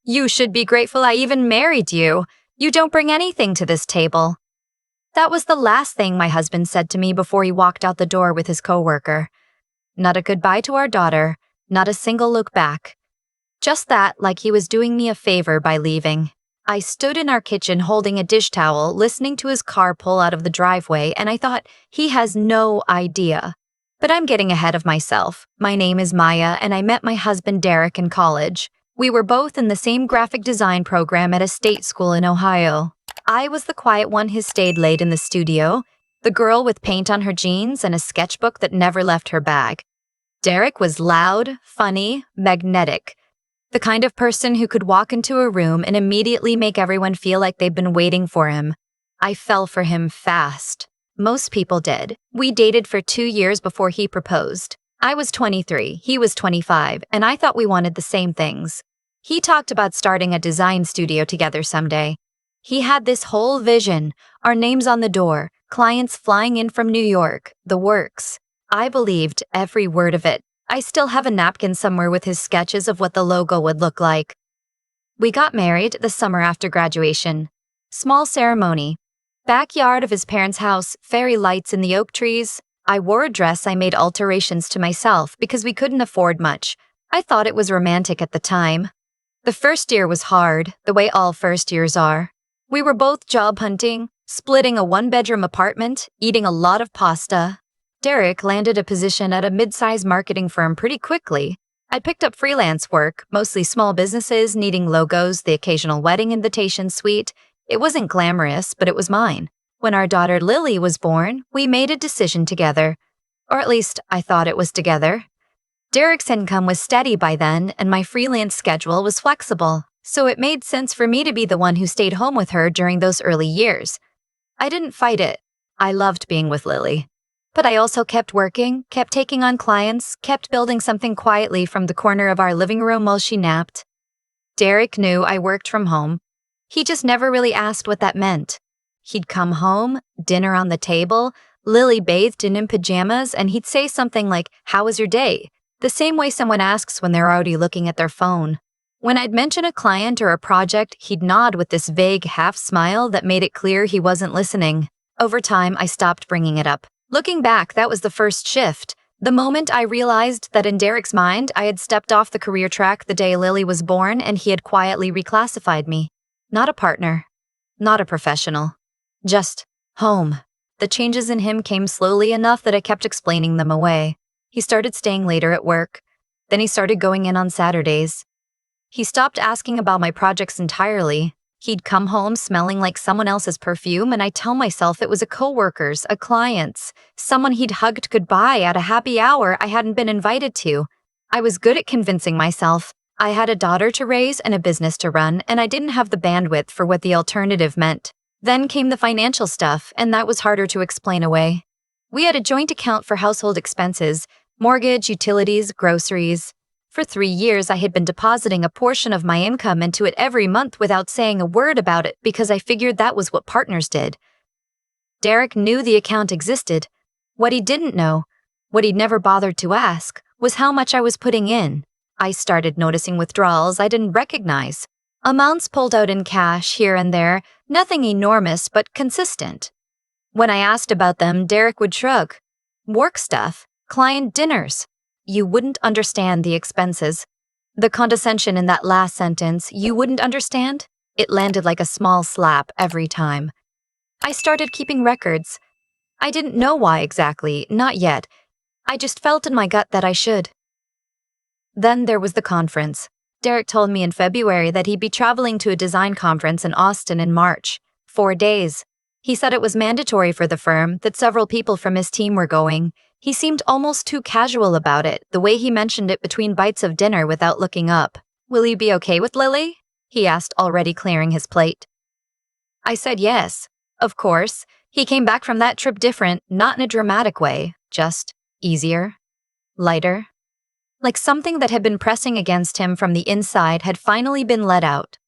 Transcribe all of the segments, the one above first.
You should be grateful I even married you. You don't bring anything to this table." That was the last thing my husband said to me before he walked out the door with his coworker. Not a goodbye to our daughter, not a single look back. Just that, like he was doing me a favor by leaving. I stood in our kitchen holding a dish towel, listening to his car pull out of the driveway, and I thought, he has no idea. But I'm getting ahead of myself. My name is Maya, and I met my husband Derek in college. We were both in the same graphic design program at a state school in Ohio. I was the quiet one who stayed late in the studio, the girl with paint on her jeans and a sketchbook that never left her bag. Derek was loud, funny, magnetic. The kind of person who could walk into a room and immediately make everyone feel like they've been waiting for him. I fell for him fast. Most people did. We dated for 2 years before he proposed. I was 23, he was 25, and I thought we wanted the same things. He talked about starting a design studio together someday. He had this whole vision, our names on the door, clients flying in from New York, the works. I believed every word of it. I still have a napkin somewhere with his sketches of what the logo would look like. We got married the summer after graduation. Small ceremony. Backyard of his parents' house, fairy lights in the oak trees. I wore a dress I made alterations to myself because we couldn't afford much. I thought it was romantic at the time. The first year was hard, the way all first years are. We were both job hunting, splitting a one-bedroom apartment, eating a lot of pasta. Derek landed a position at a mid-size marketing firm pretty quickly. I picked up freelance work, mostly small businesses needing logos, the occasional wedding invitation suite. It wasn't glamorous, but it was mine. When our daughter Lily was born, we made a decision together. Or at least, I thought it was together. Derek's income was steady by then, and my freelance schedule was flexible, so it made sense for me to be the one who stayed home with her during those early years. I didn't fight it. I loved being with Lily. But I also kept working, kept taking on clients, kept building something quietly from the corner of our living room while she napped. Derek knew I worked from home. He just never really asked what that meant. He'd come home, dinner on the table, Lily bathed and in pajamas, and he'd say something like, "How was your day?" The same way someone asks when they're already looking at their phone. When I'd mention a client or a project, he'd nod with this vague half-smile that made it clear he wasn't listening. Over time, I stopped bringing it up. Looking back, that was the first shift. The moment I realized that in Derek's mind, I had stepped off the career track the day Lily was born and he had quietly reclassified me. Not a partner. Not a professional. Just home. The changes in him came slowly enough that I kept explaining them away. He started staying later at work. Then he started going in on Saturdays. He stopped asking about my projects entirely. He'd come home smelling like someone else's perfume, and I'd tell myself it was a coworker's, a client's, someone he'd hugged goodbye at a happy hour I hadn't been invited to. I was good at convincing myself. I had a daughter to raise and a business to run, and I didn't have the bandwidth for what the alternative meant. Then came the financial stuff, and that was harder to explain away. We had a joint account for household expenses, mortgage, utilities, groceries. For 3 years, I had been depositing a portion of my income into it every month without saying a word about it because I figured that was what partners did. Derek knew the account existed. What he didn't know, what he'd never bothered to ask, was how much I was putting in. I started noticing withdrawals I didn't recognize. Amounts pulled out in cash here and there, nothing enormous but consistent. When I asked about them, Derek would shrug. Work stuff, client dinners. You wouldn't understand the expenses. The condescension in that last sentence, you wouldn't understand? It landed like a small slap every time. I started keeping records. I didn't know why exactly, not yet. I just felt in my gut that I should. Then there was the conference. Derek told me in February that he'd be traveling to a design conference in Austin in March. 4 days. He said it was mandatory for the firm, that several people from his team were going. He seemed almost too casual about it, the way he mentioned it between bites of dinner without looking up. "Will you be okay with Lily?" he asked, already clearing his plate. I said yes. Of course. He came back from that trip different, not in a dramatic way, just easier, lighter. Like something that had been pressing against him from the inside had finally been let out.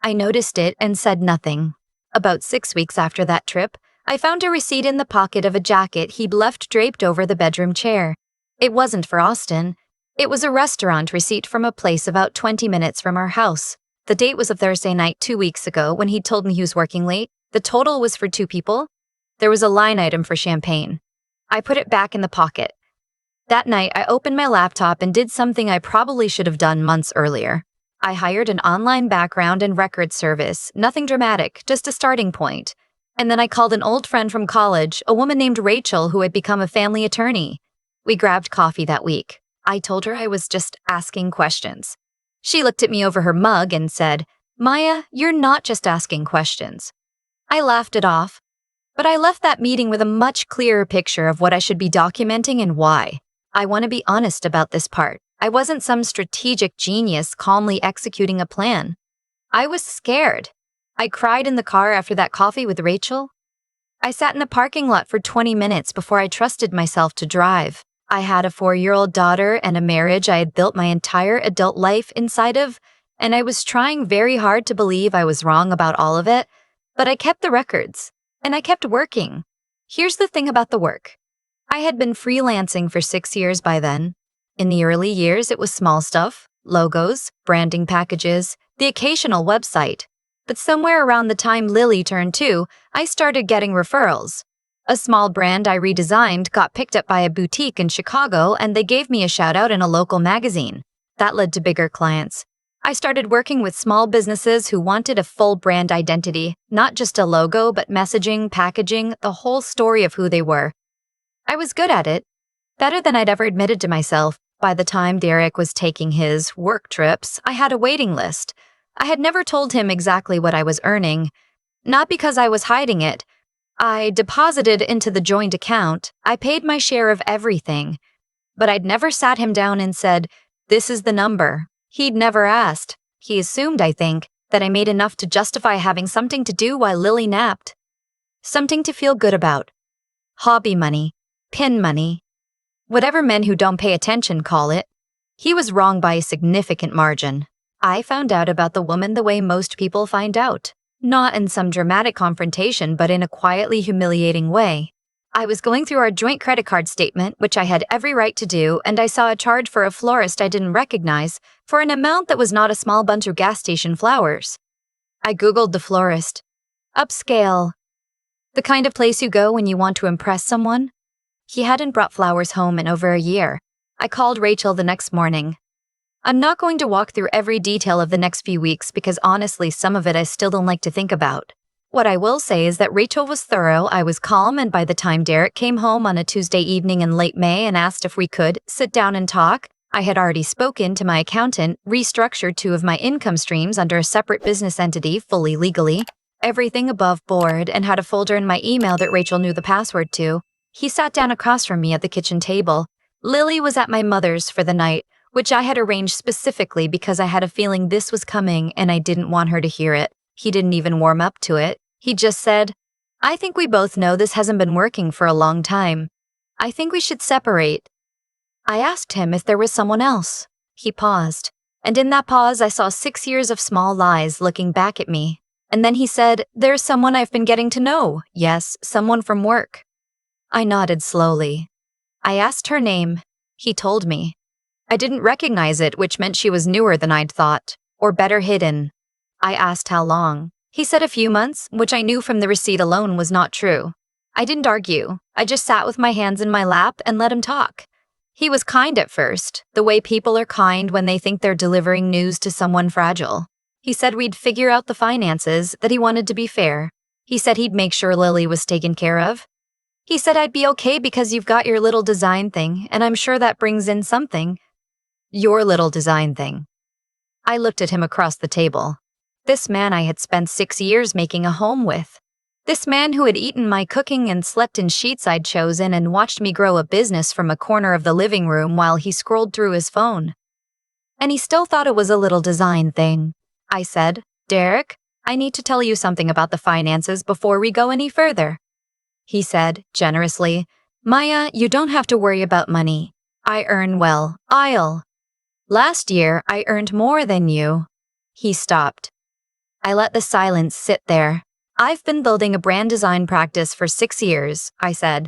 I noticed it and said nothing. About 6 weeks after that trip, I found a receipt in the pocket of a jacket he'd left draped over the bedroom chair. It wasn't for Austin. It was a restaurant receipt from a place about 20 minutes from our house. The date was a Thursday night 2 weeks ago when he told me he was working late. The total was for 2 people. There was a line item for champagne. I put it back in the pocket. That night, I opened my laptop and did something I probably should have done months earlier. I hired an online background and record service, nothing dramatic, just a starting point. And then I called an old friend from college, a woman named Rachel who had become a family attorney. We grabbed coffee that week. I told her I was just asking questions. She looked at me over her mug and said, "Maya, you're not just asking questions." I laughed it off, but I left that meeting with a much clearer picture of what I should be documenting and why. I want to be honest about this part. I wasn't some strategic genius calmly executing a plan. I was scared. I cried in the car after that coffee with Rachel. I sat in the parking lot for 20 minutes before I trusted myself to drive. I had a 4-year-old daughter and a marriage I had built my entire adult life inside of, and I was trying very hard to believe I was wrong about all of it, but I kept the records, and I kept working. Here's the thing about the work. I had been freelancing for 6 years by then. In the early years, it was small stuff, logos, branding packages, the occasional website. But somewhere around the time Lily turned 2, I started getting referrals. A small brand I redesigned got picked up by a boutique in Chicago, and they gave me a shout-out in a local magazine. That led to bigger clients. I started working with small businesses who wanted a full brand identity, not just a logo, but messaging, packaging, the whole story of who they were. I was good at it, better than I'd ever admitted to myself. By the time Derek was taking his work trips, I had a waiting list. I had never told him exactly what I was earning, not because I was hiding it. I deposited into the joint account. I paid my share of everything. But I'd never sat him down and said, "This is the number." He'd never asked. He assumed, I think, that I made enough to justify having something to do while Lily napped. Something to feel good about. Hobby money. Pin money. Whatever men who don't pay attention call it. He was wrong by a significant margin. I found out about the woman the way most people find out. Not in some dramatic confrontation, but in a quietly humiliating way. I was going through our joint credit card statement, which I had every right to do, and I saw a charge for a florist I didn't recognize for an amount that was not a small bunch of gas station flowers. I Googled the florist. Upscale. The kind of place you go when you want to impress someone. He hadn't brought flowers home in over a year. I called Rachel the next morning. I'm not going to walk through every detail of the next few weeks because honestly, some of it I still don't like to think about. What I will say is that Rachel was thorough, I was calm, and by the time Derek came home on a Tuesday evening in late May and asked if we could sit down and talk, I had already spoken to my accountant, restructured 2 of my income streams under a separate business entity fully legally, everything above board, and had a folder in my email that Rachel knew the password to. He sat down across from me at the kitchen table. Lily was at my mother's for the night, which I had arranged specifically because I had a feeling this was coming and I didn't want her to hear it. He didn't even warm up to it. He just said, "I think we both know this hasn't been working for a long time. I think we should separate." I asked him if there was someone else. He paused, and in that pause I saw 6 years of small lies looking back at me. And then he said, "There's someone I've been getting to know. Yes, someone from work." I nodded slowly. I asked her name. He told me. I didn't recognize it, which meant she was newer than I'd thought, or better hidden. I asked how long. He said a few months, which I knew from the receipt alone was not true. I didn't argue. I just sat with my hands in my lap and let him talk. He was kind at first, the way people are kind when they think they're delivering news to someone fragile. He said we'd figure out the finances, that he wanted to be fair. He said he'd make sure Lily was taken care of. He said I'd be okay because you've got your little design thing, and I'm sure that brings in something. Your little design thing. I looked at him across the table. This man I had spent 6 years making a home with. This man who had eaten my cooking and slept in sheets I'd chosen and watched me grow a business from a corner of the living room while he scrolled through his phone. And he still thought it was a little design thing. I said, "Derek, I need to tell you something about the finances before we go any further." He said, generously, "Maya, you don't have to worry about money. I earn well. Last year, I earned more than you." He stopped. I let the silence sit there. "I've been building a brand design practice for 6 years," I said.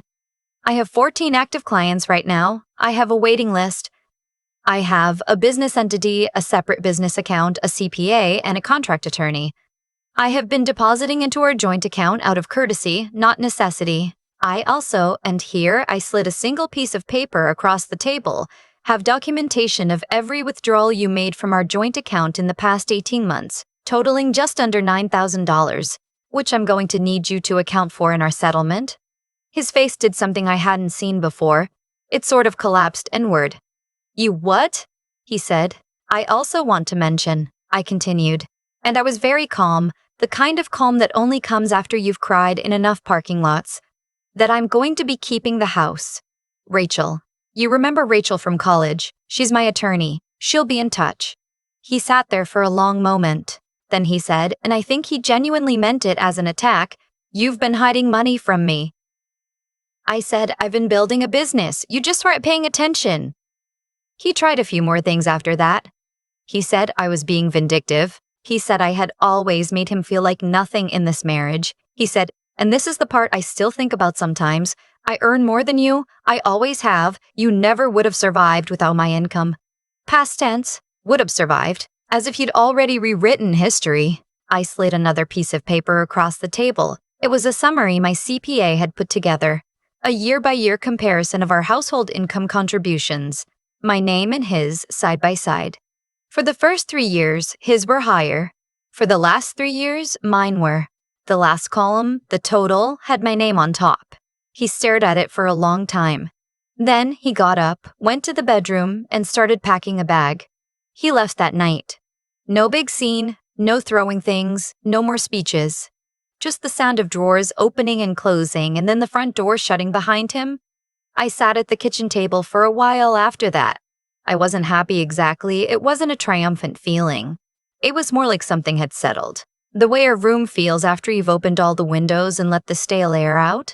"I have 14 active clients right now. I have a waiting list." I have a business entity, a separate business account, a CPA, and a contract attorney. I have been depositing into our joint account out of courtesy, not necessity. I also, and here I slid a single piece of paper across the table, have documentation of every withdrawal you made from our joint account in the past 18 months, totaling just under $9,000, which I'm going to need you to account for in our settlement. His face did something I hadn't seen before. It sort of collapsed inward. You what? He said. I also want to mention, I continued, and I was very calm, the kind of calm that only comes after you've cried in enough parking lots, that I'm going to be keeping the house. Rachel. You remember Rachel from college. She's my attorney. She'll be in touch. He sat there for a long moment. Then he said, and I think he genuinely meant it as an attack, you've been hiding money from me. I said, I've been building a business. You just weren't paying attention. He tried a few more things after that. He said I was being vindictive. He said I had always made him feel like nothing in this marriage. He said, and this is the part I still think about sometimes, I earn more than you. I always have. You never would have survived without my income. Past tense, would have survived, as if you'd already rewritten history. I slid another piece of paper across the table. It was a summary my CPA had put together. A year-by-year comparison of our household income contributions. My name and his side by side. For the first 3 years, his were higher. For the last 3 years, mine were. The last column, the total, had my name on top. He stared at it for a long time. Then he got up, went to the bedroom, and started packing a bag. He left that night. No big scene, no throwing things, no more speeches. Just the sound of drawers opening and closing, and then the front door shutting behind him. I sat at the kitchen table for a while after that. I wasn't happy exactly. It wasn't a triumphant feeling. It was more like something had settled. The way a room feels after you've opened all the windows and let the stale air out.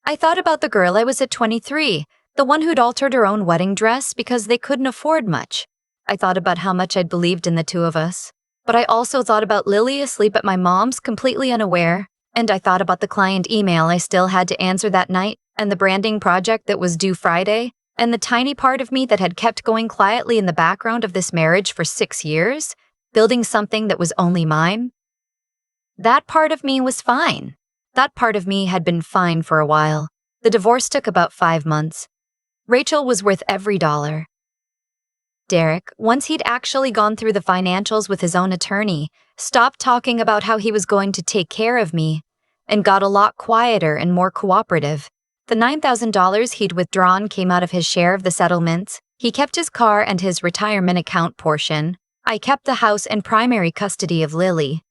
I thought about the girl I was at 23, the one who'd altered her own wedding dress because they couldn't afford much. I thought about how much I'd believed in the two of us. But I also thought about Lily asleep at my mom's, completely unaware. And I thought about the client email I still had to answer that night, and the branding project that was due Friday, and the tiny part of me that had kept going quietly in the background of this marriage for 6 years, building something that was only mine. That part of me was fine. That part of me had been fine for a while. The divorce took about 5 months. Rachel was worth every dollar. Derek, once he'd actually gone through the financials with his own attorney, stopped talking about how he was going to take care of me, and got a lot quieter and more cooperative. The $9,000 he'd withdrawn came out of his share of the settlements. He kept his car and his retirement account portion. I kept the house and primary custody of Lily.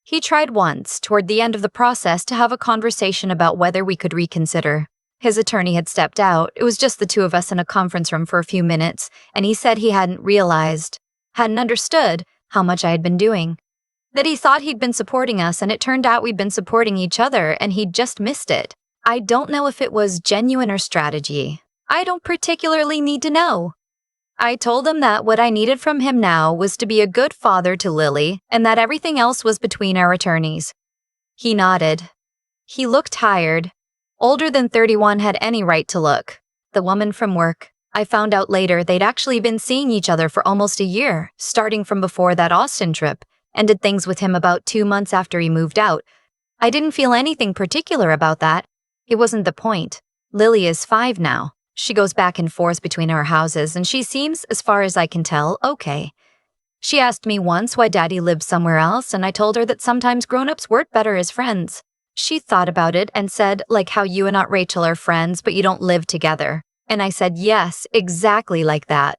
He tried once, toward the end of the process, to have a conversation about whether we could reconsider. His attorney had stepped out. It was just the two of us in a conference room for a few minutes, and he said he hadn't understood how much I had been doing. That he thought he'd been supporting us, and it turned out we'd been supporting each other, and he'd just missed it. I don't know if it was genuine or strategy. I don't particularly need to know. I told him that what I needed from him now was to be a good father to Lily, and that everything else was between our attorneys. He nodded. He looked tired. Older than 31 had any right to look. The woman from work. I found out later they'd actually been seeing each other for almost a year, starting from before that Austin trip, and did things with him about 2 months after he moved out. I didn't feel anything particular about that. It wasn't the point. Lily is 5 now. She goes back and forth between our houses, and she seems, as far as I can tell, okay. She asked me once why Daddy lived somewhere else, and I told her that sometimes grown-ups work better as friends. She thought about it and said, like how you and Aunt Rachel are friends, but you don't live together. And I said, yes, exactly like that.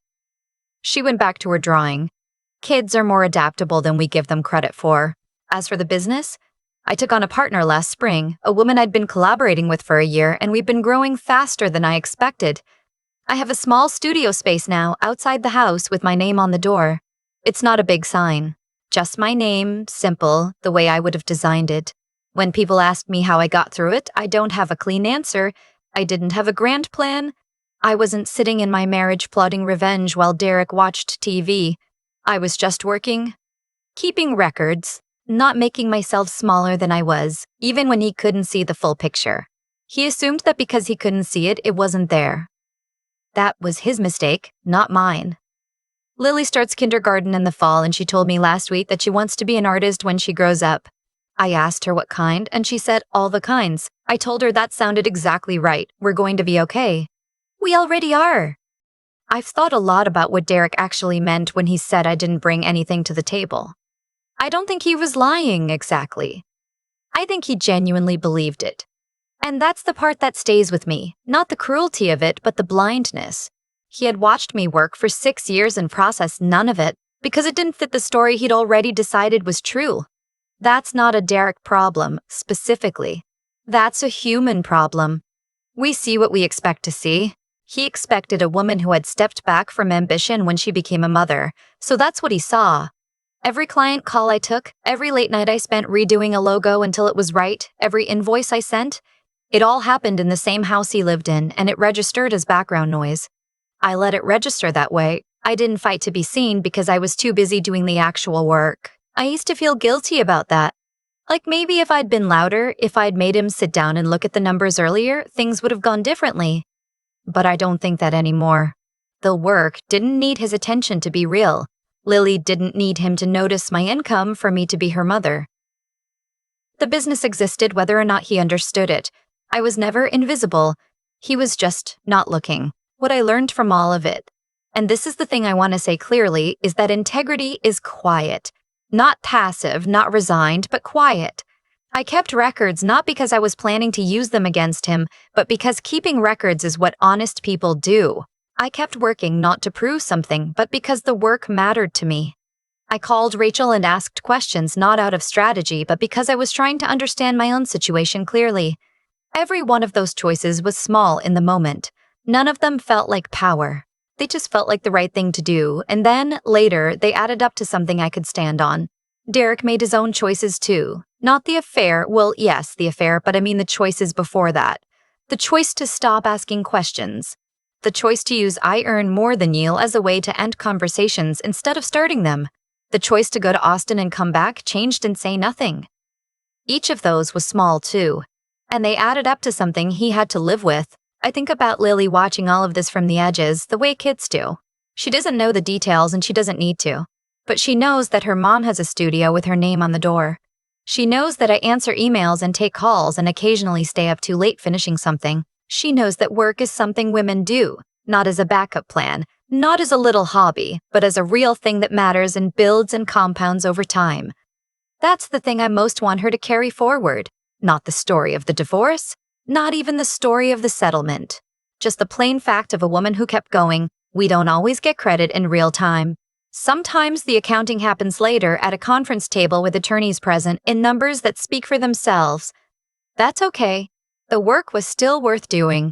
She went back to her drawing. Kids are more adaptable than we give them credit for. As for the business, I took on a partner last spring, a woman I'd been collaborating with for a year, and we've been growing faster than I expected. I have a small studio space now outside the house with my name on the door. It's not a big sign. Just my name, simple, the way I would have designed it. When people ask me how I got through it, I don't have a clean answer. I didn't have a grand plan. I wasn't sitting in my marriage plotting revenge while Derek watched TV. I was just working, keeping records, not making myself smaller than I was, even when he couldn't see the full picture. He assumed that because he couldn't see it, it wasn't there. That was his mistake, not mine. Lily starts kindergarten in the fall and she told me last week that she wants to be an artist when she grows up. I asked her what kind and she said all the kinds. I told her that sounded exactly right. We're going to be okay. We already are. I've thought a lot about what Derek actually meant when he said I didn't bring anything to the table. I don't think he was lying exactly. I think he genuinely believed it. And that's the part that stays with me, not the cruelty of it, but the blindness. He had watched me work for 6 years and processed none of it because it didn't fit the story he'd already decided was true. That's not a Derek problem, specifically. That's a human problem. We see what we expect to see. He expected a woman who had stepped back from ambition when she became a mother, so that's what he saw. Every client call I took, every late night I spent redoing a logo until it was right, every invoice I sent, it all happened in the same house he lived in, and it registered as background noise. I let it register that way. I didn't fight to be seen because I was too busy doing the actual work. I used to feel guilty about that. Like maybe if I'd been louder, if I'd made him sit down and look at the numbers earlier, things would have gone differently. But I don't think that anymore. The work didn't need his attention to be real. Lily didn't need him to notice my income for me to be her mother. The business existed whether or not he understood it. I was never invisible. He was just not looking. What I learned from all of it, and this is the thing I want to say clearly, is that integrity is quiet. Not passive, not resigned, but quiet. I kept records not because I was planning to use them against him, but because keeping records is what honest people do. I kept working not to prove something, but because the work mattered to me. I called Rachel and asked questions not out of strategy, but because I was trying to understand my own situation clearly. Every one of those choices was small in the moment. None of them felt like power. They just felt like the right thing to do, and then, later, they added up to something I could stand on. Derek made his own choices too. Not the affair, well, yes, the affair, but I mean the choices before that. The choice to stop asking questions. The choice to use I earn more than you as a way to end conversations instead of starting them. The choice to go to Austin and come back, changed and say nothing. Each of those was small too, and they added up to something he had to live with. I think about Lily watching all of this from the edges, the way kids do. She doesn't know the details and she doesn't need to. But she knows that her mom has a studio with her name on the door. She knows that I answer emails and take calls and occasionally stay up too late finishing something. She knows that work is something women do, not as a backup plan, not as a little hobby, but as a real thing that matters and builds and compounds over time. That's the thing I most want her to carry forward. Not the story of the divorce, not even the story of the settlement. Just the plain fact of a woman who kept going. We don't always get credit in real time. Sometimes the accounting happens later at a conference table with attorneys present in numbers that speak for themselves. That's okay. The work was still worth doing.